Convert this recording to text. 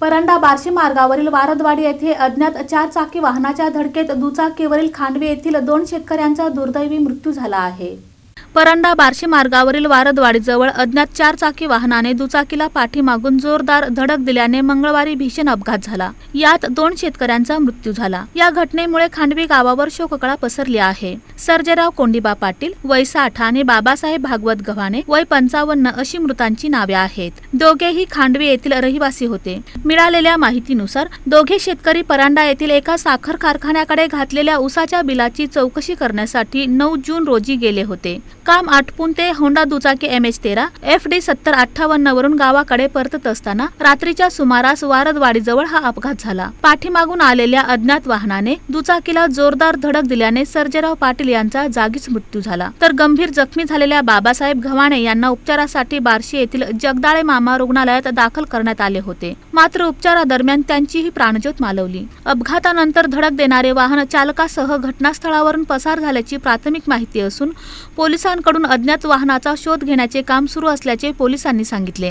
परंडा बार्शी मार्गावरील वारदवाडी येथे अज्ञात 4 चाकी वाहनाच्या धडकेत दुचाकीवरील खांडवे येथील 2 शेतकऱ्यांचा दुर्दैवी मृत्यू झाला आहे। परंडा बार्शी मार्गावरील वारदवाडीजवळ अज्ञात 4 चाकी वाहनाने दुचाकीला पाठीमागून जोरदार धडक दिल्याने मंगळवारी भीषण अपघात झाला। यात 2 शेतकऱ्यांचा मृत्यू झाला। या घटनेमुळे खांडवी गावावर शोककळा पसरली आहे। सर्जेराव कोंडीबा पाटील वय 60 आणि बाबासाहेब भागवत गव्हाणे वय 55 अशी मृतांची नावे आहेत। दोघेही खांडवी येथील रहिवासी होते। मिळालेल्या माहितीनुसार दोघे शेतकरी परंडा येथील एका साखर कारखान्याकडे घातलेल्या ऊसाच्या बिलाची चौकशी करण्यासाठी 9 जून रोजी गेले होते। काम आटपून ते होंडा दुचाकी MH13 FD 7058 वरून गावाकडे परतत असताना रात्रीच्या सुमारास वारदवाडीजवळ हा अपघात झाला। पाठीमागून आलेल्या अज्ञात वाहनाने दुचाकीला जोरदार धडक दिल्याने सर्जेराव पाटील यांचा जागीच मृत्यू झाला, तर गंभीर जखमी झालेल्या बाबासाहेब गव्हाणे यांना उपचारासाठी बार्शी येथील जगदाळे मामा रुग्णालयात दाखल करण्यात आले होते। मात्र उपचारादरम्यान त्यांचीही प्राणज्योत मालवली। अपघातानंतर धडक देणारे वाहन चालकासह घटनास्थळावरून पसार झाल्याची प्राथमिक माहिती असून पोलिसांकडून अज्ञात वाहनाचा शोध घेण्याचे काम सुरू असल्याचे पोलिसांनी सांगितले।